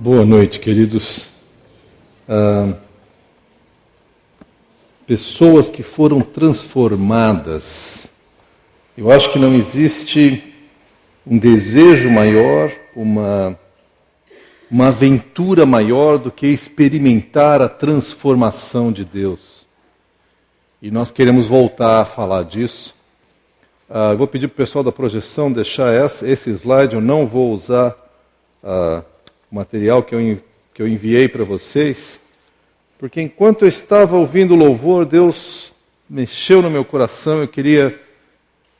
Boa noite, queridos. Pessoas que foram transformadas. Eu acho que não existe um desejo maior, uma aventura maior do que experimentar a transformação de Deus. E nós queremos voltar a falar disso. Eu vou pedir para o pessoal da projeção deixar esse slide. Eu não vou usar o material que eu enviei para vocês, porque enquanto eu estava ouvindo o louvor, Deus mexeu no meu coração. Eu queria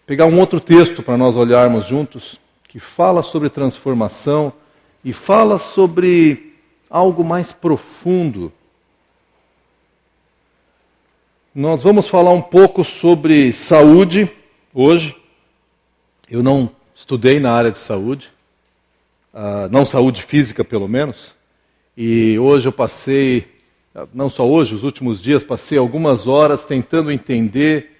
pegar um outro texto para nós olharmos juntos, que fala sobre transformação e fala sobre algo mais profundo. Nós vamos falar um pouco sobre saúde hoje. Eu não estudei na área de saúde, não saúde física pelo menos, e hoje eu passei, não só hoje, os últimos dias, passei algumas horas tentando entender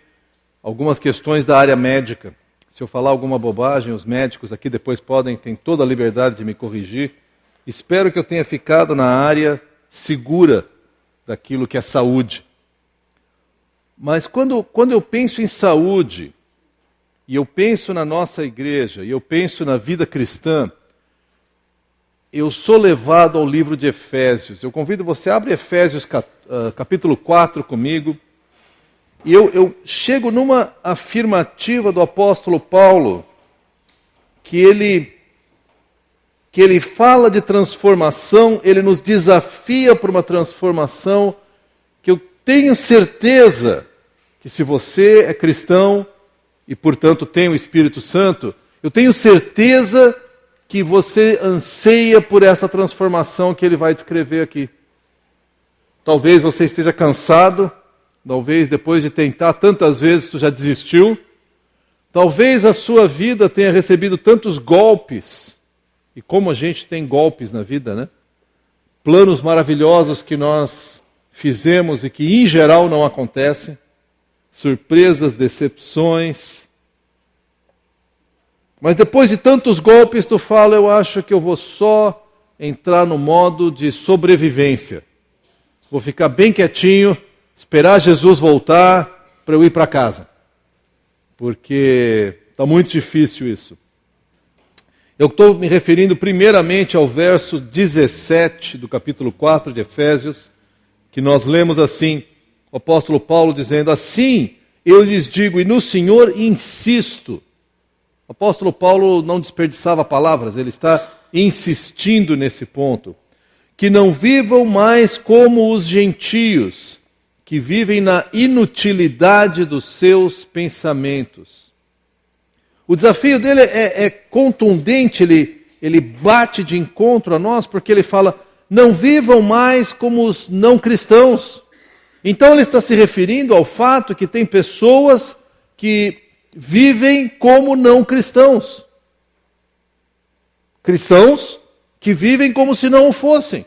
algumas questões da área médica. Se eu falar alguma bobagem, os médicos aqui depois têm toda a liberdade de me corrigir. Espero que eu tenha ficado na área segura daquilo que é saúde. Mas quando eu penso em saúde, e eu penso na nossa igreja, e eu penso na vida cristã, eu sou levado ao livro de Efésios. Eu convido você, abre Efésios capítulo 4 comigo, e eu chego numa afirmativa do apóstolo Paulo, que ele fala de transformação, ele nos desafia para uma transformação que eu tenho certeza que, se você é cristão e, portanto, tem o Espírito Santo, eu tenho certeza que você anseia por essa transformação que ele vai descrever aqui. Talvez você esteja cansado, talvez depois de tentar tantas vezes tu já desistiu, talvez a sua vida tenha recebido tantos golpes, e como a gente tem golpes na vida, né? Planos maravilhosos que nós fizemos e que em geral não acontecem, surpresas, decepções. Mas depois de tantos golpes, tu fala, eu acho que eu vou só entrar no modo de sobrevivência. Vou ficar bem quietinho, esperar Jesus voltar para eu ir para casa. Porque está muito difícil isso. Eu estou me referindo primeiramente ao verso 17 do capítulo 4 de Efésios, que nós lemos assim, o apóstolo Paulo dizendo, assim eu lhes digo, e no Senhor insisto. O apóstolo Paulo não desperdiçava palavras, ele está insistindo nesse ponto. Que não vivam mais como os gentios, que vivem na inutilidade dos seus pensamentos. O desafio dele é contundente, ele bate de encontro a nós, porque ele fala, não vivam mais como os não cristãos. Então ele está se referindo ao fato que tem pessoas que vivem como não cristãos. Cristãos que vivem como se não o fossem.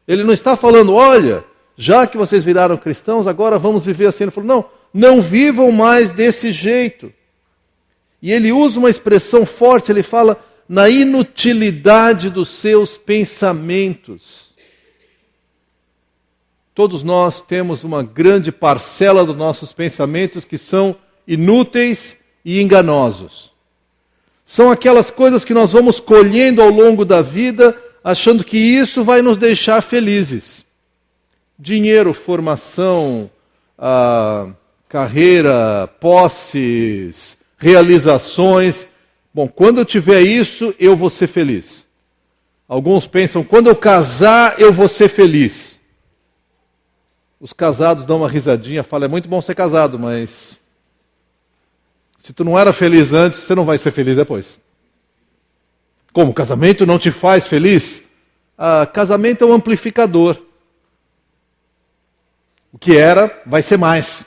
Ele não está falando, olha, já que vocês viraram cristãos, agora vamos viver assim. Ele falou, não vivam mais desse jeito. E ele usa uma expressão forte, ele fala, na inutilidade dos seus pensamentos. Todos nós temos uma grande parcela dos nossos pensamentos que são inúteis e enganosos. São aquelas coisas que nós vamos colhendo ao longo da vida, achando que isso vai nos deixar felizes. Dinheiro, formação, carreira, posses, realizações. Bom, quando eu tiver isso, eu vou ser feliz. Alguns pensam, quando eu casar, eu vou ser feliz. Os casados dão uma risadinha, falam, é muito bom ser casado, mas se tu não era feliz antes, você não vai ser feliz depois. Como? Casamento não te faz feliz? Casamento é um amplificador. O que era, vai ser mais.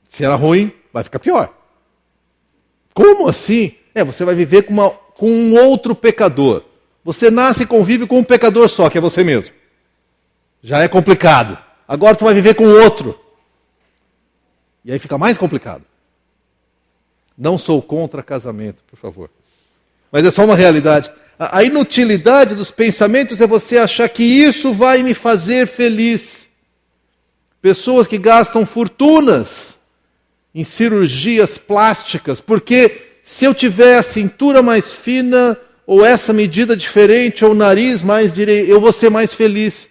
Se era ruim, vai ficar pior. Como assim? Você vai viver com um outro pecador. Você nasce e convive com um pecador só, que é você mesmo. Já é complicado. Agora tu vai viver com outro. E aí fica mais complicado. Não sou contra casamento, por favor. Mas é só uma realidade. A inutilidade dos pensamentos é você achar que isso vai me fazer feliz. Pessoas que gastam fortunas em cirurgias plásticas, porque se eu tiver a cintura mais fina, ou essa medida diferente, ou o nariz mais direito, eu vou ser mais feliz.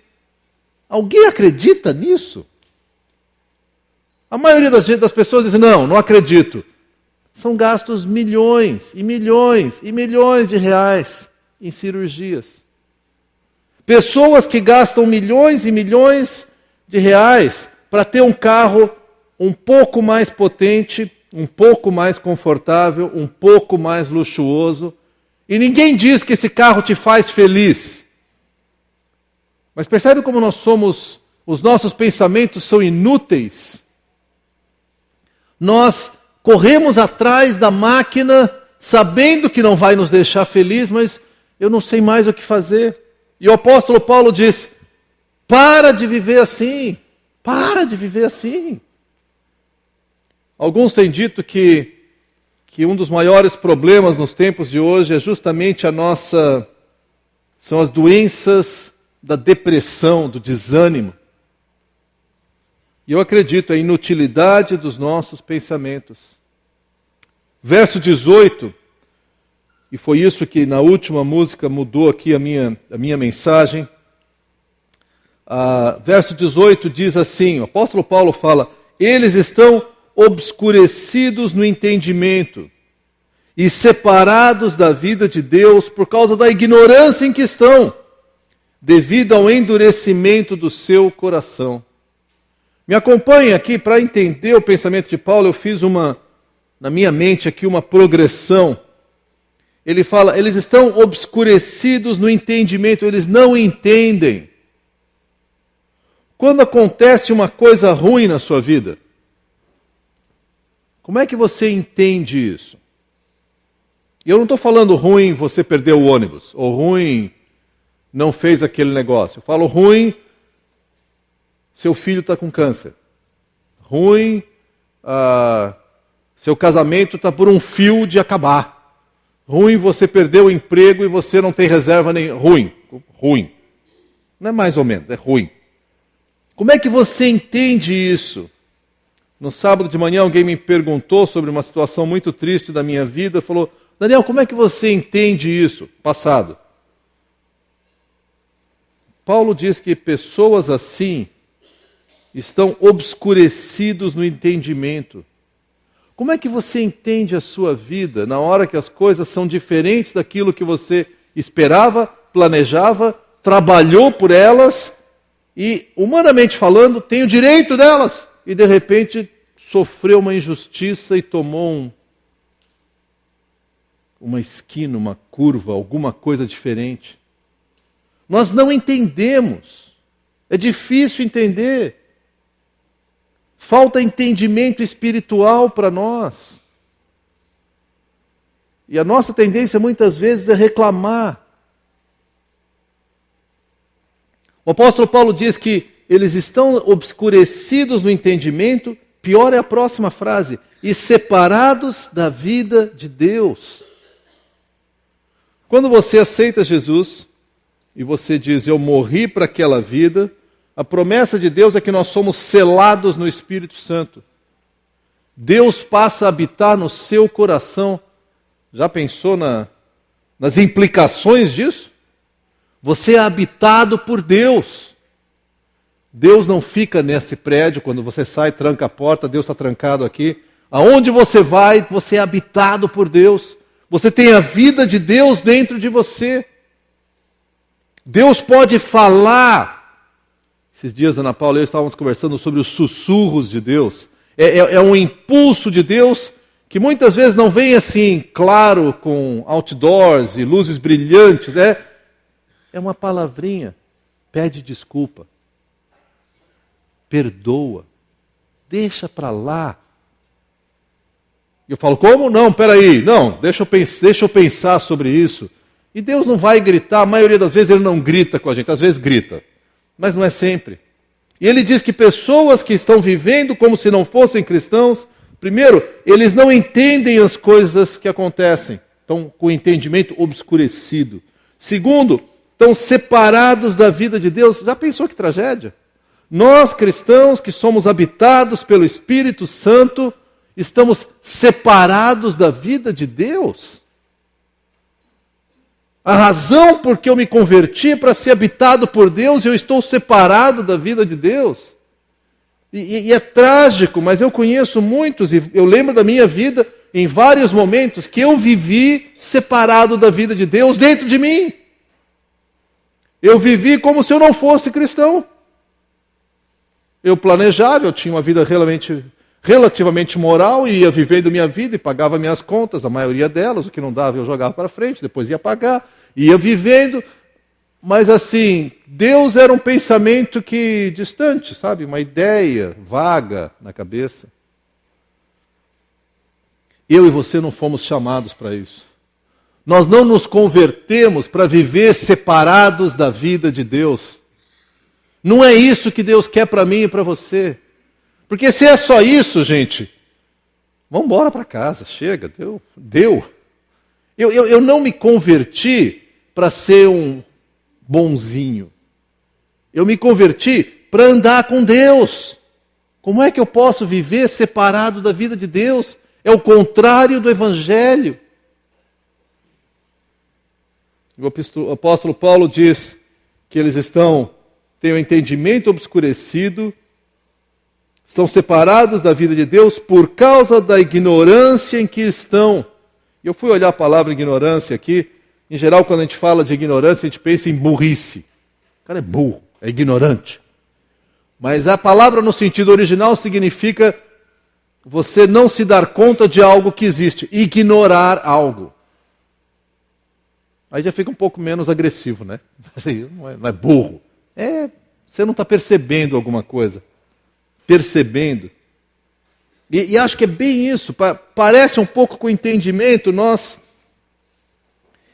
Alguém acredita nisso? A maioria das pessoas diz, não acredito. São gastos milhões e milhões e milhões de reais em cirurgias. Pessoas que gastam milhões e milhões de reais para ter um carro um pouco mais potente, um pouco mais confortável, um pouco mais luxuoso. E ninguém diz que esse carro te faz feliz. Mas percebe como os nossos pensamentos são inúteis? Nós corremos atrás da máquina, sabendo que não vai nos deixar feliz, mas eu não sei mais o que fazer. E o apóstolo Paulo diz, para de viver assim, para de viver assim. Alguns têm dito que um dos maiores problemas nos tempos de hoje é justamente são as doenças da depressão, do desânimo. E eu acredito a inutilidade dos nossos pensamentos. Verso 18, e foi isso que na última música mudou aqui a minha mensagem. Verso 18 diz assim, o apóstolo Paulo fala, eles estão obscurecidos no entendimento e separados da vida de Deus por causa da ignorância em que estão, devido ao endurecimento do seu coração. Me acompanhe aqui para entender o pensamento de Paulo. Eu fiz na minha mente aqui uma progressão. Ele fala, eles estão obscurecidos no entendimento, eles não entendem. Quando acontece uma coisa ruim na sua vida, como é que você entende isso? E eu não estou falando ruim você perdeu o ônibus, ou ruim não fez aquele negócio. Eu falo ruim, seu filho está com câncer. Ruim, seu casamento está por um fio de acabar. Ruim, você perdeu o emprego e você não tem reserva nem... Ruim. Não é mais ou menos, é ruim. Como é que você entende isso? No sábado de manhã alguém me perguntou sobre uma situação muito triste da minha vida, falou, Daniel, como é que você entende isso? Passado. Paulo diz que pessoas assim estão obscurecidos no entendimento. Como é que você entende a sua vida na hora que as coisas são diferentes daquilo que você esperava, planejava, trabalhou por elas e, humanamente falando, tem o direito delas e, de repente, sofreu uma injustiça e tomou uma esquina, uma curva, alguma coisa diferente. Nós não entendemos. É difícil entender. Falta entendimento espiritual para nós. E a nossa tendência muitas vezes é reclamar. O apóstolo Paulo diz que eles estão obscurecidos no entendimento, pior é a próxima frase, e separados da vida de Deus. Quando você aceita Jesus e você diz, eu morri para aquela vida, a promessa de Deus é que nós somos selados no Espírito Santo. Deus passa a habitar no seu coração. Já pensou nas implicações disso? Você é habitado por Deus. Deus não fica nesse prédio, quando você sai, tranca a porta, Deus está trancado aqui. Aonde você vai, você é habitado por Deus. Você tem a vida de Deus dentro de você. Deus pode falar. Esses dias, Ana Paula e eu estávamos conversando sobre os sussurros de Deus. É um impulso de Deus que muitas vezes não vem assim, claro, com outdoors e luzes brilhantes. É uma palavrinha. Pede desculpa. Perdoa. Deixa para lá. E eu falo, como? Não, peraí. Não, deixa eu pensar sobre isso. E Deus não vai gritar. A maioria das vezes Ele não grita com a gente. Às vezes grita. Mas não é sempre. E Ele diz que pessoas que estão vivendo como se não fossem cristãos, primeiro, eles não entendem as coisas que acontecem. Estão com o entendimento obscurecido. Segundo, estão separados da vida de Deus. Já pensou que tragédia? Nós, cristãos, que somos habitados pelo Espírito Santo, estamos separados da vida de Deus. A razão por que eu me converti é para ser habitado por Deus e eu estou separado da vida de Deus. E é trágico, mas eu conheço muitos, e eu lembro da minha vida, em vários momentos, que eu vivi separado da vida de Deus dentro de mim. Eu vivi como se eu não fosse cristão. Eu planejava, eu tinha uma vida relativamente moral, e ia vivendo minha vida e pagava minhas contas, a maioria delas, o que não dava eu jogava para frente, depois ia pagar, ia vivendo. Mas assim, Deus era um pensamento que distante, sabe? Uma ideia vaga na cabeça. Eu e você não fomos chamados para isso. Nós não nos convertemos para viver separados da vida de Deus. Não é isso que Deus quer para mim e para você. Porque se é só isso, gente, vamos embora para casa, chega, deu. Eu não me converti para ser um bonzinho. Eu me converti para andar com Deus. Como é que eu posso viver separado da vida de Deus? É o contrário do Evangelho. O apóstolo Paulo diz que eles têm o entendimento obscurecido, estão separados da vida de Deus por causa da ignorância em que estão. Eu fui olhar a palavra ignorância aqui. Em geral, quando a gente fala de ignorância, a gente pensa em burrice. O cara é burro, é ignorante. Mas a palavra no sentido original significa você não se dar conta de algo que existe, ignorar algo. Aí já fica um pouco menos agressivo, né? Não é burro. Você não está percebendo alguma coisa. Percebendo. E acho que é bem isso. Parece um pouco com o entendimento, nós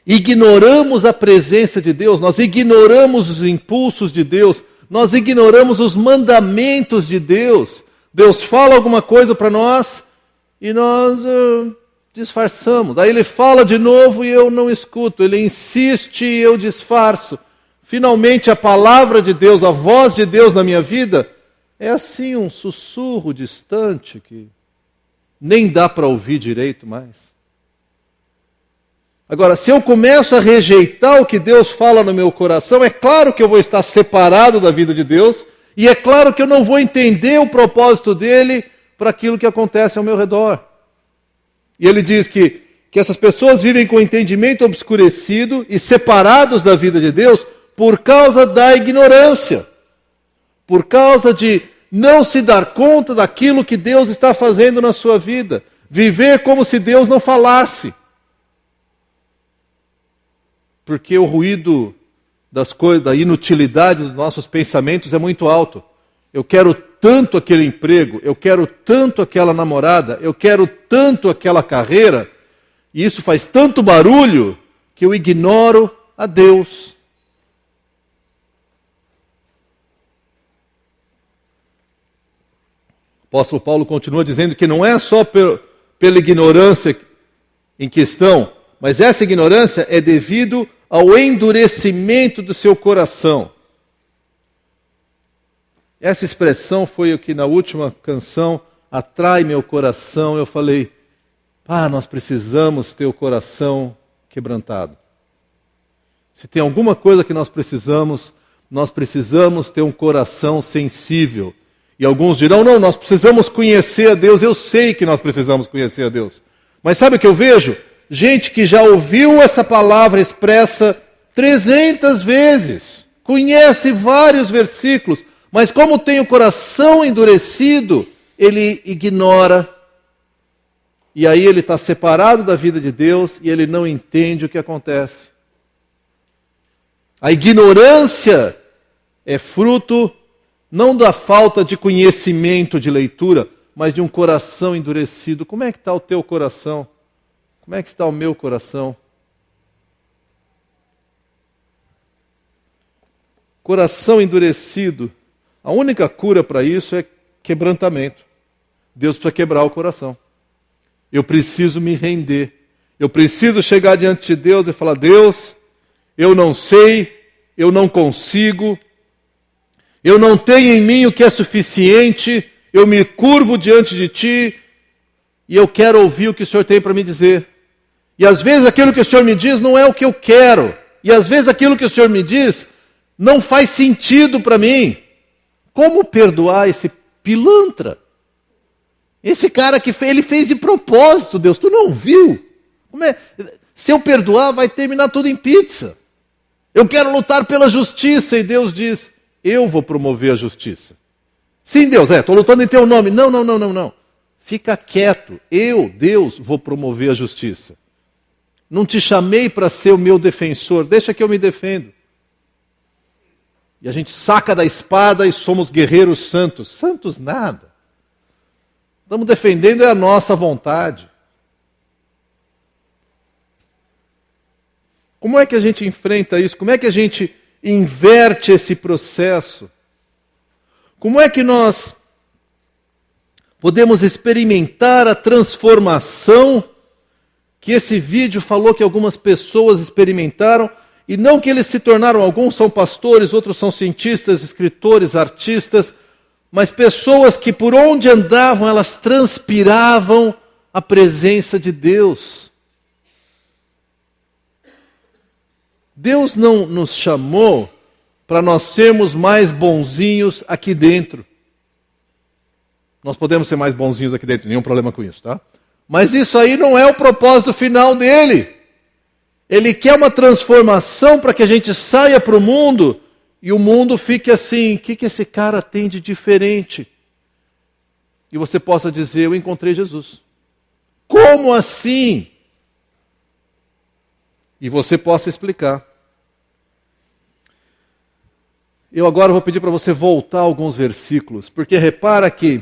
ignoramos a presença de Deus, nós ignoramos os impulsos de Deus, nós ignoramos os mandamentos de Deus. Deus fala alguma coisa para nós e nós disfarçamos. Aí Ele fala de novo e eu não escuto. Ele insiste e eu disfarço. Finalmente a palavra de Deus, a voz de Deus na minha vida, é assim um sussurro distante que nem dá para ouvir direito mais. Agora, se eu começo a rejeitar o que Deus fala no meu coração, é claro que eu vou estar separado da vida de Deus, e é claro que eu não vou entender o propósito dele para aquilo que acontece ao meu redor. E ele diz que essas pessoas vivem com o entendimento obscurecido e separados da vida de Deus por causa da ignorância, por causa de não se dar conta daquilo que Deus está fazendo na sua vida, viver como se Deus não falasse. Porque o ruído das coisas, da inutilidade dos nossos pensamentos é muito alto. Eu quero tanto aquele emprego, eu quero tanto aquela namorada, eu quero tanto aquela carreira, e isso faz tanto barulho que eu ignoro a Deus. O apóstolo Paulo continua dizendo que não é só pela ignorância em questão, mas essa ignorância é devido ao endurecimento do seu coração. Essa expressão foi o que na última canção atrai meu coração. Eu falei, nós precisamos ter o coração quebrantado. Se tem alguma coisa que nós precisamos ter um coração sensível. E alguns dirão, não, nós precisamos conhecer a Deus. Eu sei que nós precisamos conhecer a Deus. Mas sabe o que eu vejo? Gente que já ouviu essa palavra expressa 300 vezes, conhece vários versículos, mas como tem o coração endurecido, ele ignora. E aí ele está separado da vida de Deus e ele não entende o que acontece. A ignorância é fruto não da falta de conhecimento de leitura, mas de um coração endurecido. Como é que está o teu coração? Como é que está o meu coração? Coração endurecido. A única cura para isso é quebrantamento. Deus precisa quebrar o coração. Eu preciso me render. Eu preciso chegar diante de Deus e falar, Deus, eu não sei, eu não consigo, eu não tenho em mim o que é suficiente, eu me curvo diante de Ti e eu quero ouvir o que o Senhor tem para me dizer. E às vezes aquilo que o Senhor me diz não é o que eu quero. E às vezes aquilo que o Senhor me diz não faz sentido para mim. Como perdoar esse pilantra? Esse cara que ele fez de propósito, Deus, tu não viu? Se eu perdoar, vai terminar tudo em pizza. Eu quero lutar pela justiça, e Deus diz, eu vou promover a justiça. Sim, Deus, estou lutando em teu nome. Não. Fica quieto, eu, Deus, vou promover a justiça. Não te chamei para ser o meu defensor, deixa que eu me defendo. E a gente saca da espada e somos guerreiros santos. Santos nada. Estamos defendendo a nossa vontade. Como é que a gente enfrenta isso? Como é que a gente inverte esse processo? Como é que nós podemos experimentar a transformação que esse vídeo falou que algumas pessoas experimentaram, e não que eles se tornaram, alguns são pastores, outros são cientistas, escritores, artistas, mas pessoas que por onde andavam, elas transpiravam a presença de Deus. Deus não nos chamou para nós sermos mais bonzinhos aqui dentro. Nós podemos ser mais bonzinhos aqui dentro, nenhum problema com isso, tá? Mas isso aí não é o propósito final dele. Ele quer uma transformação para que a gente saia para o mundo e o mundo fique assim, o que esse cara tem de diferente? E você possa dizer, eu encontrei Jesus. Como assim? E você possa explicar. Eu agora vou pedir para você voltar alguns versículos, porque repara que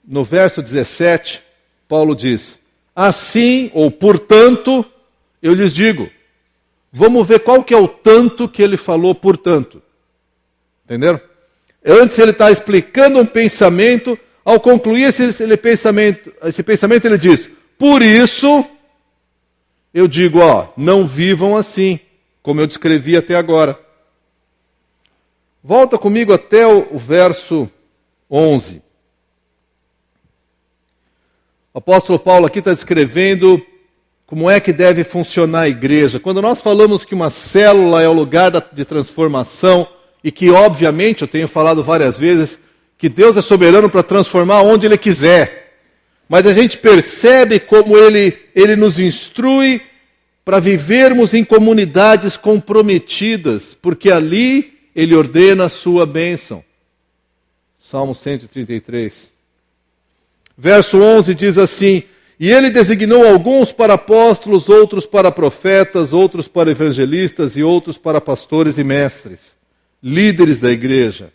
no verso 17, Paulo diz, assim, ou portanto, eu lhes digo. Vamos ver qual que é o tanto que ele falou, portanto. Entenderam? Antes ele está explicando um pensamento, ao concluir esse pensamento ele diz, por isso, eu digo, não vivam assim, como eu descrevi até agora. Volta comigo até o verso 11. O apóstolo Paulo aqui está descrevendo como é que deve funcionar a igreja. Quando nós falamos que uma célula é o lugar de transformação, e que, obviamente, eu tenho falado várias vezes, que Deus é soberano para transformar onde Ele quiser. Mas a gente percebe como Ele nos instrui para vivermos em comunidades comprometidas, porque ali Ele ordena a sua bênção. Salmo 133. Verso 11 diz assim, e Ele designou alguns para apóstolos, outros para profetas, outros para evangelistas e outros para pastores e mestres, líderes da igreja.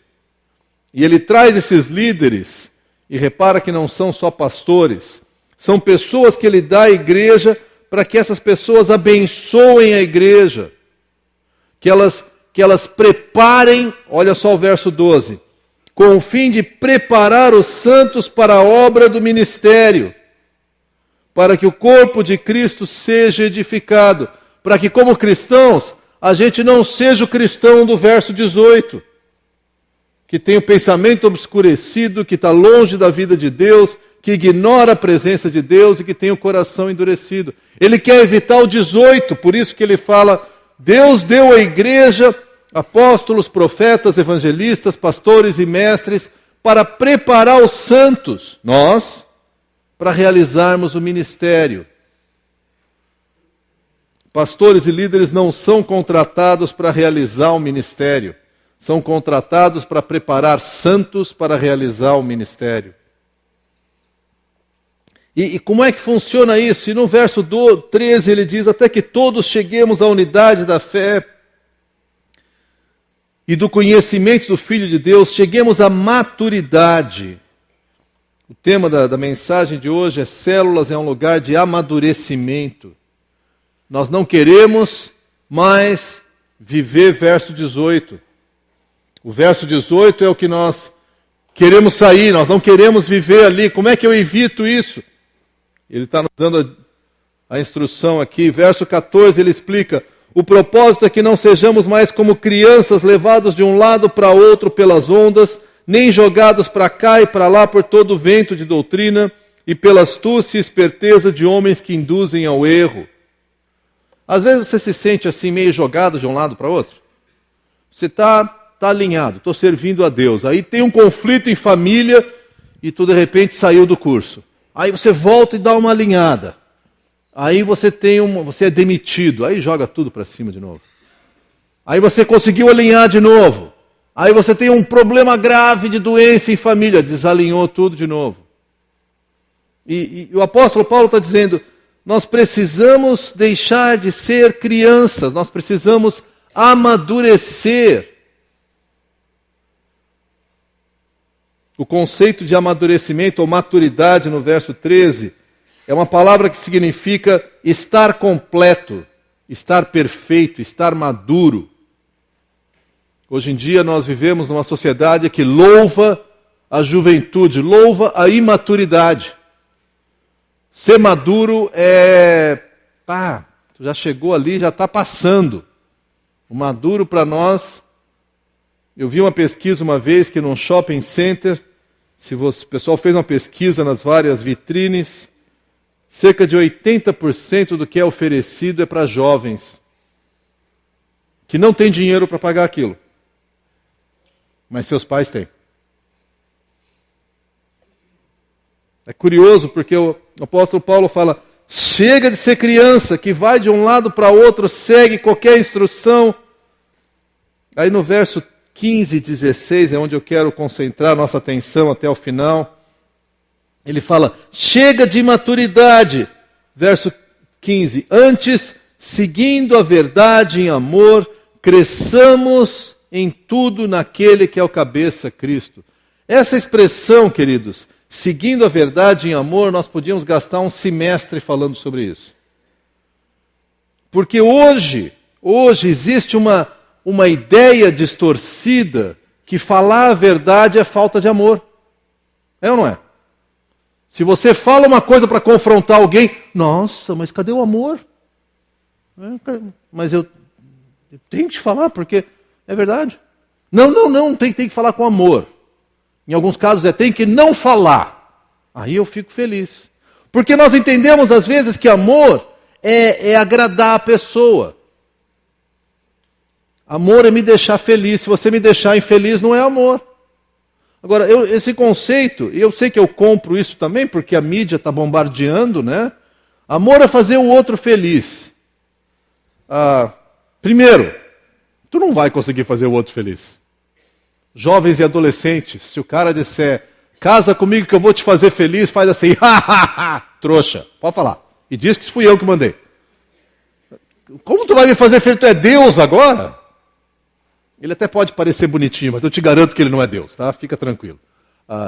E Ele traz esses líderes, e repara que não são só pastores, são pessoas que Ele dá à igreja para que essas pessoas abençoem a igreja, que elas preparem, olha só o verso 12, com o fim de preparar os santos para a obra do ministério, para que o corpo de Cristo seja edificado, para que como cristãos, a gente não seja o cristão do verso 18, que tem o pensamento obscurecido, que está longe da vida de Deus, que ignora a presença de Deus e que tem o coração endurecido. Ele quer evitar o 18, por isso que ele fala, Deus deu à igreja apóstolos, profetas, evangelistas, pastores e mestres para preparar os santos, nós, para realizarmos o ministério. Pastores e líderes não são contratados para realizar o ministério, são contratados para preparar santos para realizar o ministério. E como é que funciona isso? E no verso 13 ele diz, até que todos cheguemos à unidade da fé e do conhecimento do Filho de Deus, cheguemos à maturidade. O tema da mensagem de hoje é células é um lugar de amadurecimento. Nós não queremos mais viver verso 18. O verso 18 é o que nós queremos sair, nós não queremos viver ali. Como é que eu evito isso? Ele está nos dando a instrução aqui. Verso 14 ele explica, O propósito é que não sejamos mais como crianças levados de um lado para outro pelas ondas, nem jogados para cá e para lá por todo o vento de doutrina e pela astúcia e esperteza de homens que induzem ao erro. Às vezes você se sente assim meio jogado de um lado para outro. Você está alinhado, estou servindo a Deus. Aí tem um conflito em família e tu de repente saiu do curso. Aí você volta e dá uma alinhada. Aí você é demitido, aí joga tudo para cima de novo. Aí você conseguiu alinhar de novo. Aí você tem um problema grave de doença em família, desalinhou tudo de novo. E o apóstolo Paulo está dizendo, nós precisamos deixar de ser crianças, nós precisamos amadurecer. O conceito de amadurecimento ou maturidade no verso 13 é uma palavra que significa estar completo, estar perfeito, estar maduro. Hoje em dia nós vivemos numa sociedade que louva a juventude, louva a imaturidade. Ser maduro tu já chegou ali, já está passando. O maduro para nós, eu vi uma pesquisa uma vez que num shopping center, o pessoal fez uma pesquisa nas várias vitrines, cerca de 80% do que é oferecido é para jovens, que não têm dinheiro para pagar aquilo, mas seus pais têm. É curioso porque o apóstolo Paulo fala, chega de ser criança, que vai de um lado para outro, segue qualquer instrução. Aí no verso 15 e 16 é onde eu quero concentrar nossa atenção até o final. Ele fala, chega de imaturidade. Verso 15, antes, seguindo a verdade em amor, cresçamos em tudo naquele que é o cabeça, Cristo. Essa expressão, queridos, seguindo a verdade em amor, nós podíamos gastar um semestre falando sobre isso. Porque hoje existe uma ideia distorcida que falar a verdade é falta de amor. É ou não é? Se você fala uma coisa para confrontar alguém, nossa, mas cadê o amor? Mas eu tenho que te falar, porque é verdade. Não, tem que falar com amor. Em alguns casos tem que não falar. Aí eu fico feliz. Porque nós entendemos às vezes que amor é agradar a pessoa. Amor é me deixar feliz. Se você me deixar infeliz, não é amor. Agora, esse conceito, e eu sei que eu compro isso também, porque a mídia está bombardeando, né? Amor é fazer o outro feliz. Primeiro, tu não vai conseguir fazer o outro feliz. Jovens e adolescentes, se o cara disser, casa comigo que eu vou te fazer feliz, faz assim, trouxa, pode falar. E diz que fui eu que mandei. Como tu vai me fazer feliz? Tu é Deus agora? Ele até pode parecer bonitinho, mas eu te garanto que ele não é Deus, tá? Fica tranquilo.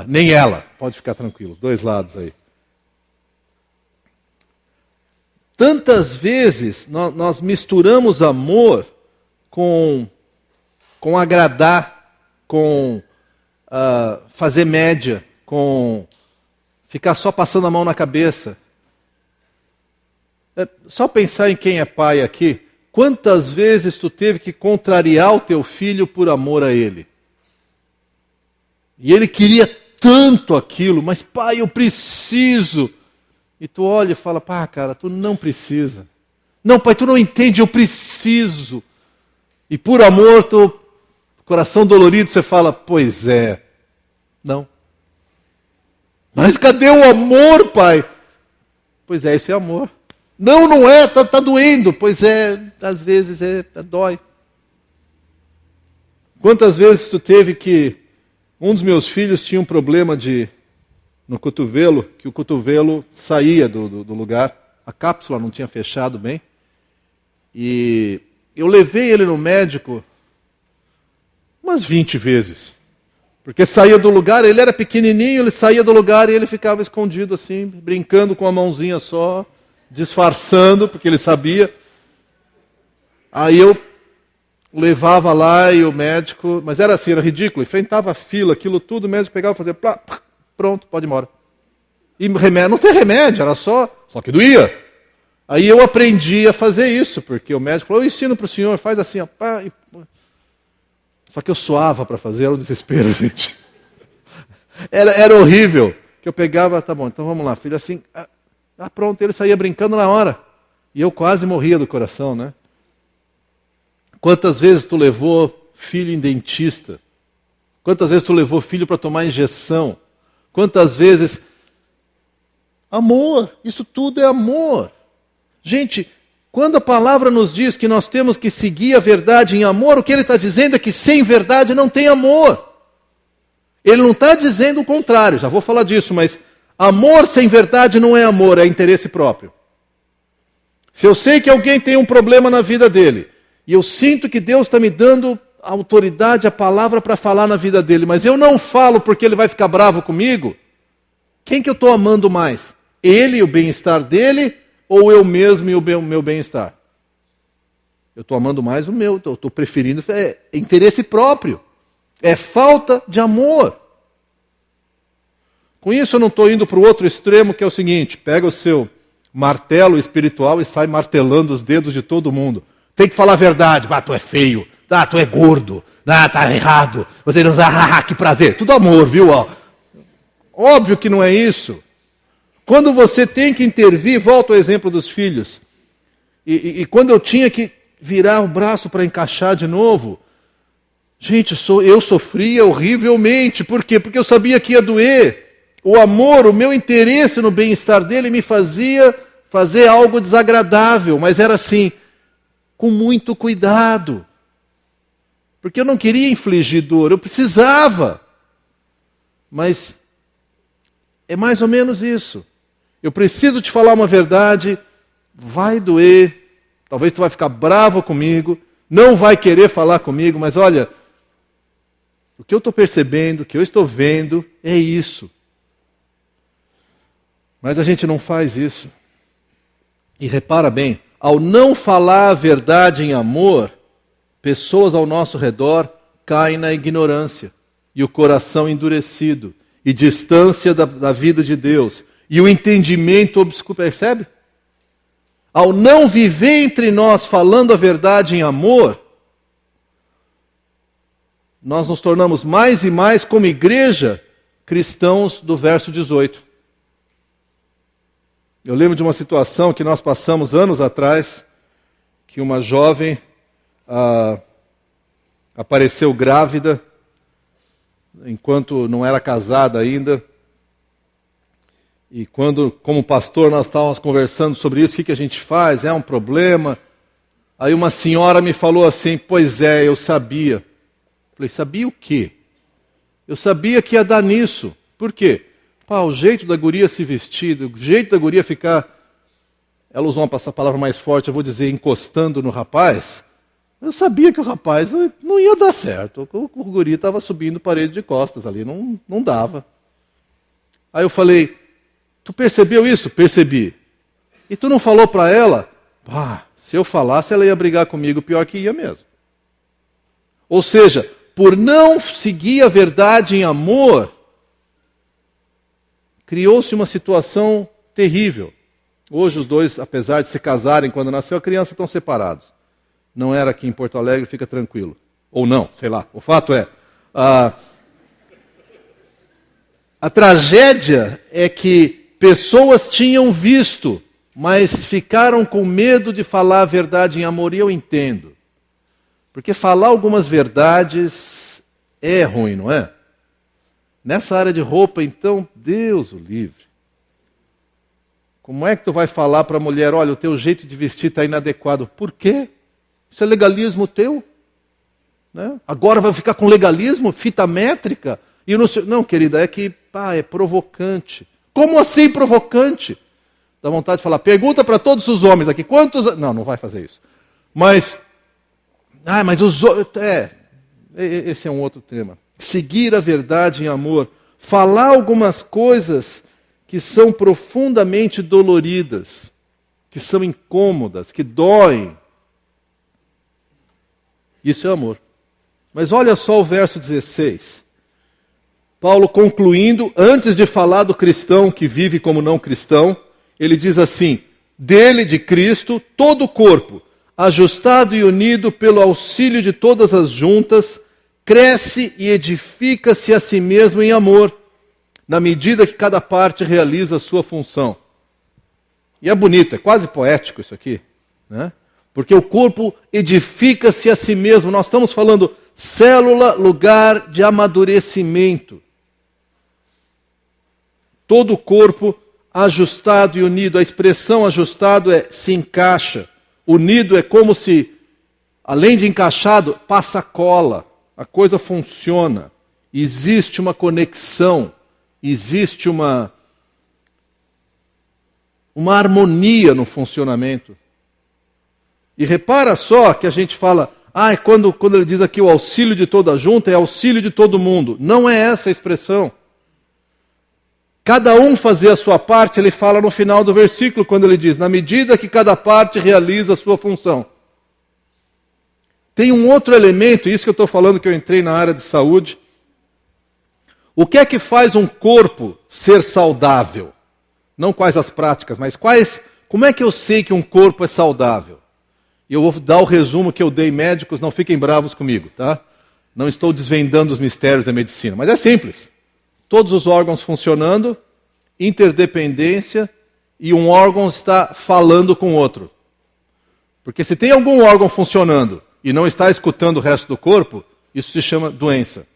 Nem ela, pode ficar tranquilo, dois lados aí. Tantas vezes nós misturamos amor com agradar, com fazer média, com ficar só passando a mão na cabeça. Só pensar em quem é pai aqui. Quantas vezes tu teve que contrariar o teu filho por amor a ele? E ele queria tanto aquilo, mas pai, eu preciso. E tu olha e fala, cara, tu não precisa. Não, pai, tu não entende, eu preciso. E por amor, coração dolorido, você fala, pois é. Não. Mas cadê o amor, pai? Pois é, isso é amor. Não é, tá doendo. Pois é, às vezes dói. Quantas vezes tu teve que... Um dos meus filhos tinha um problema no cotovelo, que o cotovelo saía do lugar. A cápsula não tinha fechado bem. E eu levei ele no médico umas 20 vezes. Porque saía do lugar, ele era pequenininho, ele saía do lugar e ele ficava escondido assim, brincando com a mãozinha só, disfarçando, porque ele sabia. Aí eu levava lá e o médico... Mas era assim, era ridículo. Enfrentava a fila, aquilo tudo, o médico pegava e fazia... Pronto, pode ir embora. E remédio, não tem remédio, era só que doía. Aí eu aprendi a fazer isso, porque o médico falou, eu ensino para o senhor, faz assim, ó. Só que eu suava para fazer, era um desespero, gente. Era horrível. Que eu pegava, tá bom, então vamos lá, filho, assim, pronto, ele saía brincando na hora. E eu quase morria do coração, né? Quantas vezes tu levou filho em dentista? Quantas vezes tu levou filho para tomar injeção? Quantas vezes... Amor, isso tudo é amor. Gente, quando a palavra nos diz que nós temos que seguir a verdade em amor, o que ele está dizendo é que sem verdade não tem amor. Ele não está dizendo o contrário, já vou falar disso, mas amor sem verdade não é amor, é interesse próprio. Se eu sei que alguém tem um problema na vida dele, e eu sinto que Deus está me dando a autoridade, a palavra para falar na vida dele, mas eu não falo porque ele vai ficar bravo comigo, quem que eu estou amando mais? Ele e o bem-estar dele, ou eu mesmo e o meu bem-estar? Eu estou amando mais o meu, estou preferindo, é interesse próprio, é falta de amor. Com isso eu não estou indo para o outro extremo, que é o seguinte, pega o seu martelo espiritual e sai martelando os dedos de todo mundo. Tem que falar a verdade, tu é feio, tu é gordo, tá errado, você não sabe, que prazer, tudo amor, viu? Ó. Óbvio que não é isso. Quando você tem que intervir, volta ao exemplo dos filhos, e quando eu tinha que virar o braço para encaixar de novo, gente, eu sofria horrivelmente, por quê? Porque eu sabia que ia doer. O amor, o meu interesse no bem-estar dele me fazia fazer algo desagradável, mas era assim, com muito cuidado. Porque eu não queria infligir dor, eu precisava. Mas é mais ou menos isso. Eu preciso te falar uma verdade, vai doer, talvez tu vai ficar bravo comigo, não vai querer falar comigo, mas olha, o que eu estou percebendo, o que eu estou vendo é isso. Mas a gente não faz isso. E repara bem, ao não falar a verdade em amor, pessoas ao nosso redor caem na ignorância e o coração endurecido e distância da vida de Deus e o entendimento obscuro, percebe? Ao não viver entre nós falando a verdade em amor, nós nos tornamos mais e mais como igreja cristãos do verso 18. Eu lembro de uma situação que nós passamos anos atrás, que uma jovem apareceu grávida, enquanto não era casada ainda. E quando, como pastor, nós estávamos conversando sobre isso, o que a gente faz? É um problema? Aí uma senhora me falou assim, pois é, eu sabia. Eu falei, sabia o quê? Eu sabia que ia dar nisso. Por quê? O jeito da guria se vestir, o jeito da guria ficar, ela usou uma palavra mais forte, eu vou dizer, encostando no rapaz. Eu sabia que o rapaz não ia dar certo. O guri estava subindo parede de costas ali, não dava. Aí eu falei, tu percebeu isso? Percebi. E tu não falou para ela? Se eu falasse, ela ia brigar comigo, pior que ia mesmo. Ou seja, por não seguir a verdade em amor, criou-se uma situação terrível. Hoje os dois, apesar de se casarem quando nasceu a criança, estão separados. Não era aqui em Porto Alegre, fica tranquilo. Ou não, sei lá. O fato é, a tragédia é que pessoas tinham visto, mas ficaram com medo de falar a verdade em amor, e eu entendo. Porque falar algumas verdades é ruim, não é? Nessa área de roupa, então, Deus o livre. Como é que tu vai falar para a mulher, olha, o teu jeito de vestir está inadequado? Por quê? Isso é legalismo teu? Né? Agora vai ficar com legalismo, fita métrica? E não, querida, é que é provocante. Como assim provocante? Dá vontade de falar, pergunta para todos os homens aqui, quantos... Não vai fazer isso. Mas os... esse é um outro tema. Seguir a verdade em amor, falar algumas coisas que são profundamente doloridas, que são incômodas, que doem. Isso é amor. Mas olha só o verso 16. Paulo concluindo, antes de falar do cristão que vive como não cristão, ele diz assim, dele, de Cristo, todo o corpo, ajustado e unido pelo auxílio de todas as juntas, cresce e edifica-se a si mesmo em amor, na medida que cada parte realiza a sua função. E é bonito, é quase poético isso aqui, né? Porque o corpo edifica-se a si mesmo. Nós estamos falando célula, lugar de amadurecimento. Todo o corpo ajustado e unido. A expressão ajustado é se encaixa. Unido é como se, além de encaixado, passa cola. A coisa funciona. Existe uma conexão. Existe uma harmonia no funcionamento. E repara só que a gente fala, quando ele diz aqui o auxílio de toda junta, é auxílio de todo mundo. Não é essa a expressão. Cada um fazer a sua parte, ele fala no final do versículo, quando ele diz, na medida que cada parte realiza a sua função. Tem um outro elemento, isso que eu estou falando que eu entrei na área de saúde. O que é que faz um corpo ser saudável? Não quais as práticas, mas como é que eu sei que um corpo é saudável? E eu vou dar o resumo que eu dei, médicos, não fiquem bravos comigo, tá? Não estou desvendando os mistérios da medicina, mas é simples. Todos os órgãos funcionando, interdependência, e um órgão está falando com o outro. Porque se tem algum órgão funcionando e não está escutando o resto do corpo, isso se chama doença.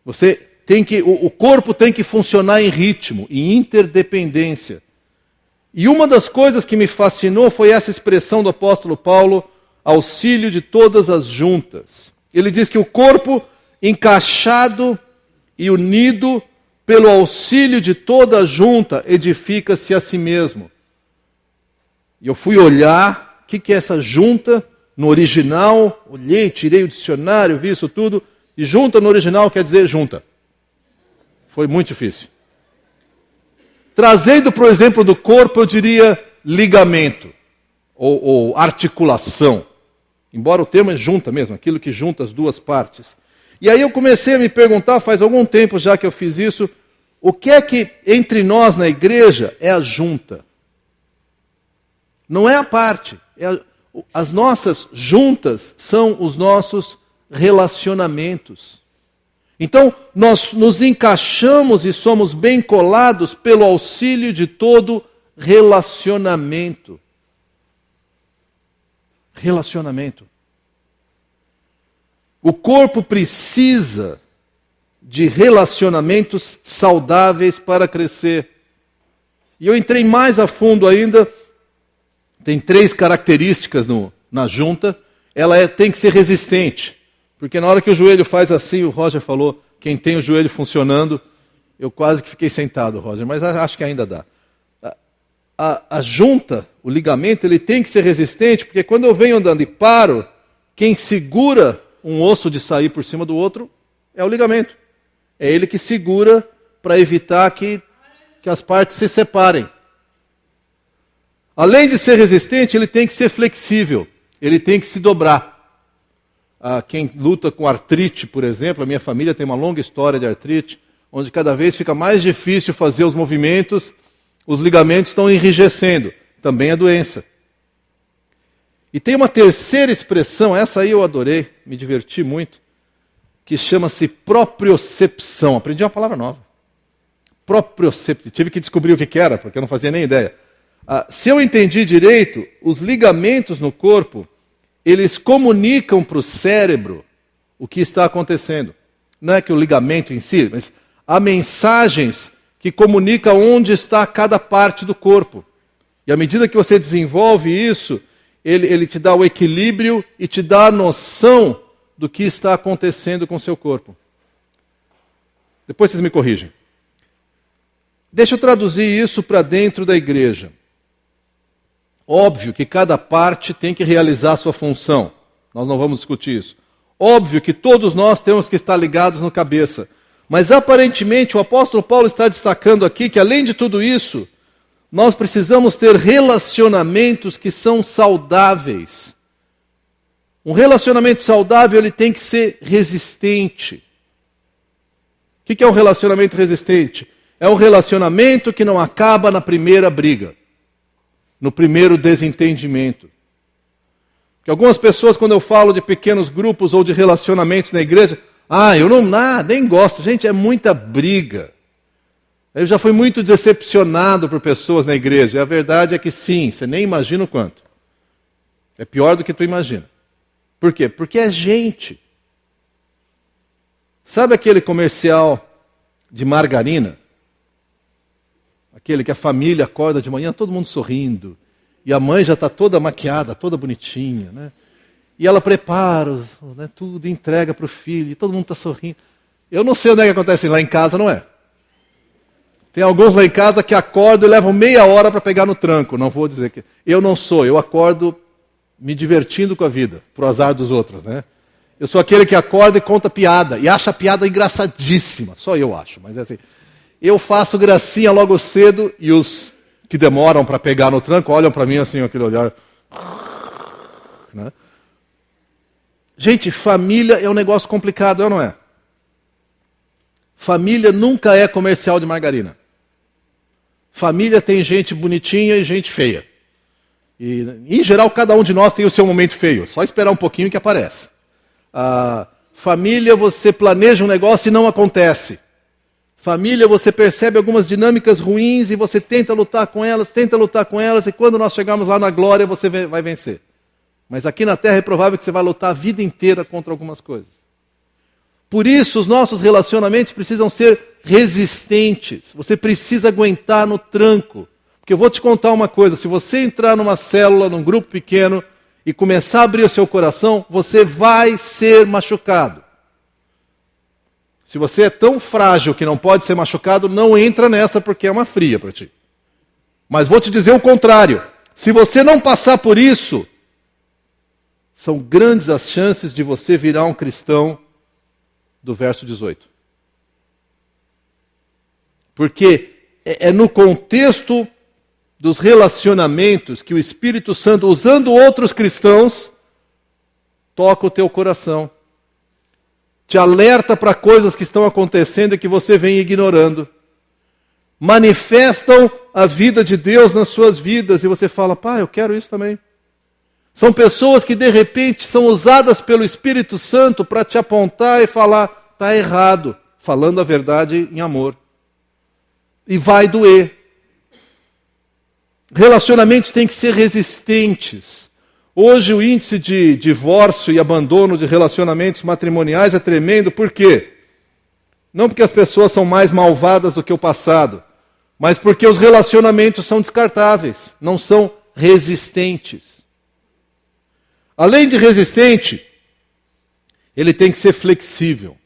O corpo tem que funcionar em ritmo, em interdependência. E uma das coisas que me fascinou foi essa expressão do apóstolo Paulo, auxílio de todas as juntas. Ele diz que o corpo encaixado e unido pelo auxílio de toda a junta edifica-se a si mesmo. E eu fui olhar o que é essa junta no original, olhei, tirei o dicionário, vi isso tudo, e junta no original quer dizer junta. Foi muito difícil. Trazendo para o exemplo do corpo, eu diria ligamento, ou articulação. Embora o termo é junta mesmo, aquilo que junta as duas partes. E aí eu comecei a me perguntar, faz algum tempo já que eu fiz isso, o que é que entre nós na igreja é a junta? Não é a parte. As nossas juntas são os nossos relacionamentos. Então, nós nos encaixamos e somos bem colados pelo auxílio de todo relacionamento. Relacionamento. O corpo precisa de relacionamentos saudáveis para crescer. E eu entrei mais a fundo ainda. Tem 3 características na junta. Ela tem que ser resistente. Porque na hora que o joelho faz assim, o Roger falou, quem tem o joelho funcionando, eu quase que fiquei sentado, Roger, mas acho que ainda dá. A junta, o ligamento, ele tem que ser resistente, porque quando eu venho andando e paro, quem segura um osso de sair por cima do outro é o ligamento. É ele que segura para evitar que as partes se separem. Além de ser resistente, ele tem que ser flexível, ele tem que se dobrar. Quem luta com artrite, por exemplo, a minha família tem uma longa história de artrite, onde cada vez fica mais difícil fazer os movimentos, os ligamentos estão enrijecendo. Também é doença. E tem uma terceira expressão, essa aí eu adorei, me diverti muito, que chama-se propriocepção. Aprendi uma palavra nova. Propriocepção. Tive que descobrir o que era, porque eu não fazia nem ideia. Se eu entendi direito, os ligamentos no corpo, eles comunicam para o cérebro o que está acontecendo. Não é que o ligamento em si, mas há mensagens que comunicam onde está cada parte do corpo. E à medida que você desenvolve isso, ele te dá o equilíbrio e te dá a noção do que está acontecendo com o seu corpo. Depois vocês me corrigem. Deixa eu traduzir isso para dentro da igreja. Óbvio que cada parte tem que realizar a sua função. Nós não vamos discutir isso. Óbvio que todos nós temos que estar ligados no cabeça. Mas aparentemente o apóstolo Paulo está destacando aqui que além de tudo isso, nós precisamos ter relacionamentos que são saudáveis. Um relacionamento saudável ele tem que ser resistente. O que é um relacionamento resistente? É um relacionamento que não acaba na primeira briga. no primeiro desentendimento. Porque algumas pessoas, quando eu falo de pequenos grupos ou de relacionamentos na igreja, eu nem gosto. Gente, é muita briga. Eu já fui muito decepcionado por pessoas na igreja. E a verdade é que sim, você nem imagina o quanto. É pior do que tu imagina. Por quê? Porque é gente. Sabe aquele comercial de margarina? Aquele que a família acorda de manhã, todo mundo sorrindo. E a mãe já está toda maquiada, toda bonitinha, né? E ela prepara tudo, entrega para o filho, e todo mundo está sorrindo. Eu não sei onde é que acontece, lá em casa não é. Tem alguns lá em casa que acordam e levam meia hora para pegar no tranco. Não vou dizer que... Eu não sou, eu acordo me divertindo com a vida, pro azar dos outros, né? Eu sou aquele que acorda e conta piada, e acha a piada engraçadíssima. Só eu acho, mas é assim. Eu faço gracinha logo cedo, e os que demoram para pegar no tranco olham para mim assim, aquele olhar... Né? Gente, família é um negócio complicado, é ou não é? Família nunca é comercial de margarina. Família tem gente bonitinha e gente feia. E, em geral, cada um de nós tem o seu momento feio. Só esperar um pouquinho que aparece. Família, você planeja um negócio e não acontece. Família, você percebe algumas dinâmicas ruins e você tenta lutar com elas, e quando nós chegarmos lá na glória, você vai vencer. Mas aqui na terra é provável que você vai lutar a vida inteira contra algumas coisas. Por isso, os nossos relacionamentos precisam ser resistentes. Você precisa aguentar no tranco. Porque eu vou te contar uma coisa, se você entrar numa célula, num grupo pequeno, e começar a abrir o seu coração, você vai ser machucado. Se você é tão frágil que não pode ser machucado, não entra nessa porque é uma fria para ti. Mas vou te dizer o contrário. Se você não passar por isso, são grandes as chances de você virar um cristão do verso 18. Porque é no contexto dos relacionamentos que o Espírito Santo, usando outros cristãos, toca o teu coração. Te alerta para coisas que estão acontecendo e que você vem ignorando. Manifestam a vida de Deus nas suas vidas e você fala, eu quero isso também. São pessoas que de repente são usadas pelo Espírito Santo para te apontar e falar, está errado, falando a verdade em amor. E vai doer. Relacionamentos têm que ser resistentes. Hoje o índice de divórcio e abandono de relacionamentos matrimoniais é tremendo. Por quê? Não porque as pessoas são mais malvadas do que o passado, mas porque os relacionamentos são descartáveis, não são resistentes. Além de resistente, ele tem que ser flexível.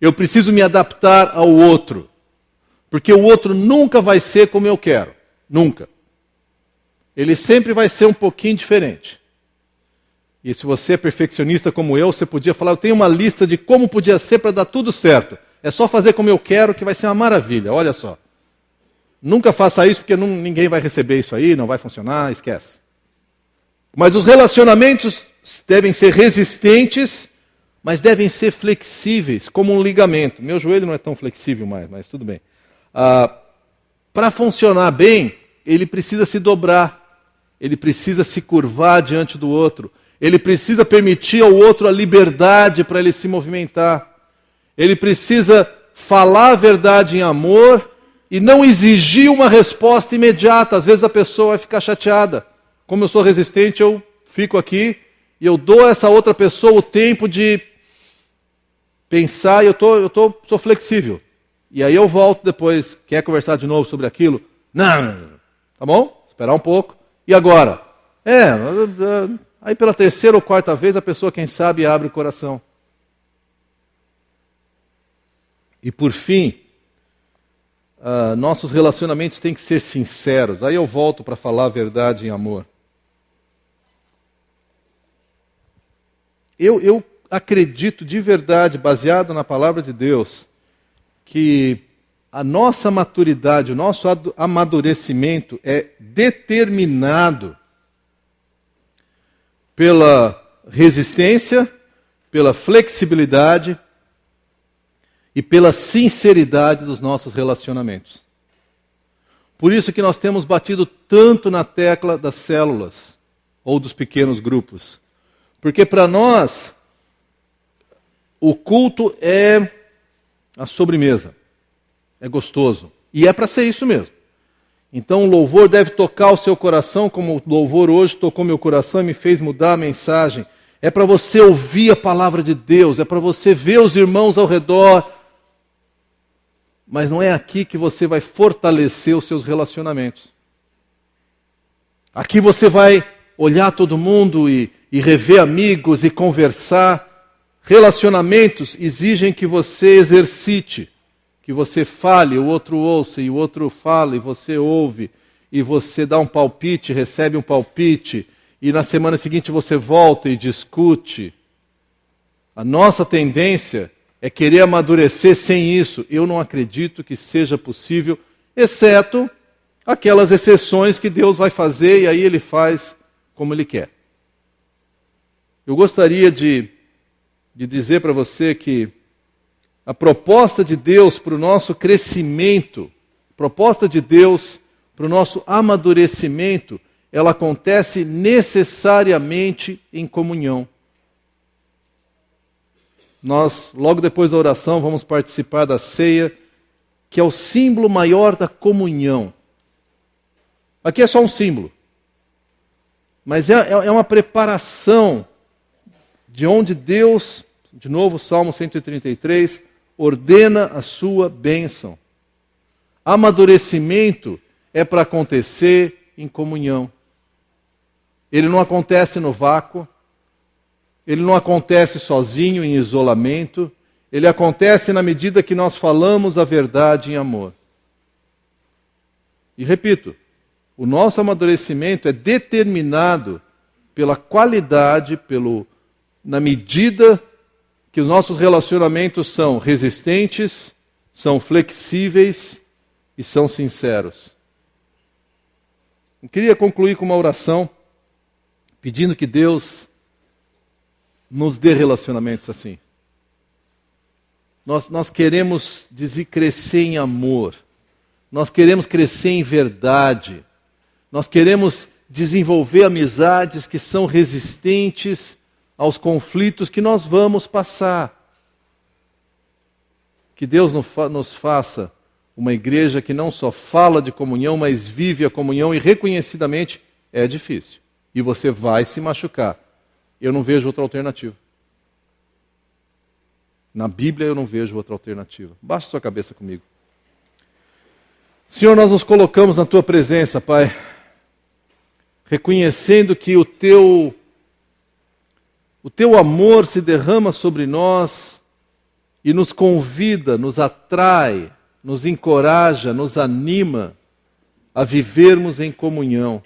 Eu preciso me adaptar ao outro, porque o outro nunca vai ser como eu quero. Nunca. Ele sempre vai ser um pouquinho diferente. E se você é perfeccionista como eu, você podia falar, eu tenho uma lista de como podia ser para dar tudo certo. É só fazer como eu quero que vai ser uma maravilha, olha só. Nunca faça isso porque ninguém vai receber isso aí, não vai funcionar, esquece. Mas os relacionamentos devem ser resistentes, mas devem ser flexíveis, como um ligamento. Meu joelho não é tão flexível mais, mas tudo bem. Para funcionar bem, ele precisa se dobrar. Ele precisa se curvar diante do outro. Ele precisa permitir ao outro a liberdade para ele se movimentar. Ele precisa falar a verdade em amor e não exigir uma resposta imediata. Às vezes a pessoa vai ficar chateada. Como eu sou resistente, eu fico aqui e eu dou a essa outra pessoa o tempo de pensar e sou flexível. E aí eu volto depois, quer conversar de novo sobre aquilo? Não. Tá bom? Esperar um pouco. E agora? Aí pela terceira ou quarta vez a pessoa, quem sabe, abre o coração. E por fim, nossos relacionamentos têm que ser sinceros. Aí eu volto para falar a verdade em amor. Eu acredito de verdade, baseado na palavra de Deus, que a nossa maturidade, o nosso amadurecimento é determinado pela resistência, pela flexibilidade e pela sinceridade dos nossos relacionamentos. Por isso que nós temos batido tanto na tecla das células ou dos pequenos grupos. Porque para nós, o culto é a sobremesa. É gostoso. E é para ser isso mesmo. Então o louvor deve tocar o seu coração, como o louvor hoje tocou meu coração e me fez mudar a mensagem. É para você ouvir a palavra de Deus, é para você ver os irmãos ao redor. Mas não é aqui que você vai fortalecer os seus relacionamentos. Aqui você vai olhar todo mundo e rever amigos e conversar. Relacionamentos exigem que você exercite, que você fale, o outro ouça, e o outro fala, e você ouve, e você dá um palpite, recebe um palpite, e na semana seguinte você volta e discute. A nossa tendência é querer amadurecer sem isso. Eu não acredito que seja possível, exceto aquelas exceções que Deus vai fazer, e aí Ele faz como Ele quer. Eu gostaria de dizer para você que a proposta de Deus para o nosso crescimento, a proposta de Deus para o nosso amadurecimento, ela acontece necessariamente em comunhão. Nós, logo depois da oração, vamos participar da ceia, que é o símbolo maior da comunhão. Aqui é só um símbolo, mas é uma preparação de onde Deus, de novo, Salmo 133, ordena a sua bênção. Amadurecimento é para acontecer em comunhão. Ele não acontece no vácuo, ele não acontece sozinho, em isolamento, ele acontece na medida que nós falamos a verdade em amor. E repito, o nosso amadurecimento é determinado pela qualidade, na medida que os nossos relacionamentos são resistentes, são flexíveis e são sinceros. Eu queria concluir com uma oração, pedindo que Deus nos dê relacionamentos assim. Nós queremos crescer em amor, nós queremos crescer em verdade, nós queremos desenvolver amizades que são resistentes aos conflitos que nós vamos passar. Que Deus nos faça uma igreja que não só fala de comunhão, mas vive a comunhão, e reconhecidamente é difícil. E você vai se machucar. Eu não vejo outra alternativa. Na Bíblia eu não vejo outra alternativa. Baixa sua cabeça comigo. Senhor, nós nos colocamos na Tua presença, Pai, reconhecendo que o Teu amor se derrama sobre nós e nos convida, nos atrai, nos encoraja, nos anima a vivermos em comunhão.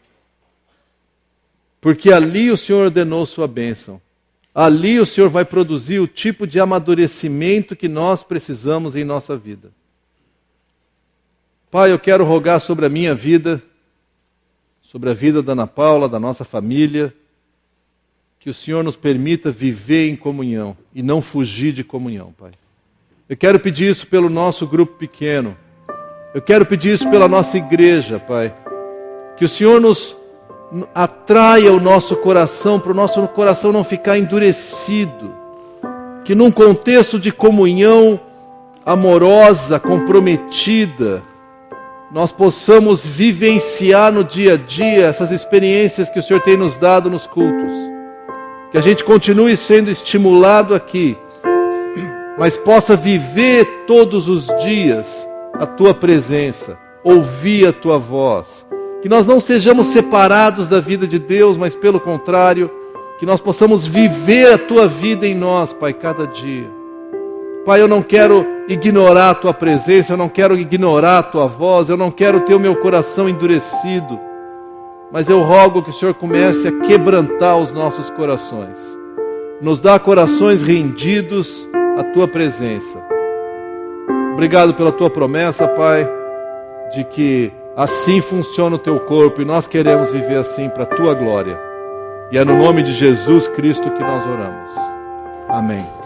Porque ali o Senhor ordenou sua bênção. Ali o Senhor vai produzir o tipo de amadurecimento que nós precisamos em nossa vida. Pai, eu quero rogar sobre a minha vida, sobre a vida da Ana Paula, da nossa família, que o Senhor nos permita viver em comunhão e não fugir de comunhão, Pai. Eu quero pedir isso pelo nosso grupo pequeno. Eu quero pedir isso pela nossa igreja, Pai. Que o Senhor nos atraia o nosso coração, para o nosso coração não ficar endurecido. Que num contexto de comunhão amorosa, comprometida, nós possamos vivenciar no dia a dia essas experiências que o Senhor tem nos dado nos cultos. Que a gente continue sendo estimulado aqui, mas possa viver todos os dias a Tua presença, ouvir a Tua voz. Que nós não sejamos separados da vida de Deus, mas pelo contrário, que nós possamos viver a Tua vida em nós, Pai, cada dia. Pai, eu não quero ignorar a Tua presença, eu não quero ignorar a Tua voz, eu não quero ter o meu coração endurecido, mas eu rogo que o Senhor comece a quebrantar os nossos corações. Nos dá corações rendidos à Tua presença. Obrigado pela Tua promessa, Pai, de que assim funciona o Teu corpo e nós queremos viver assim para a Tua glória. E é no nome de Jesus Cristo que nós oramos. Amém.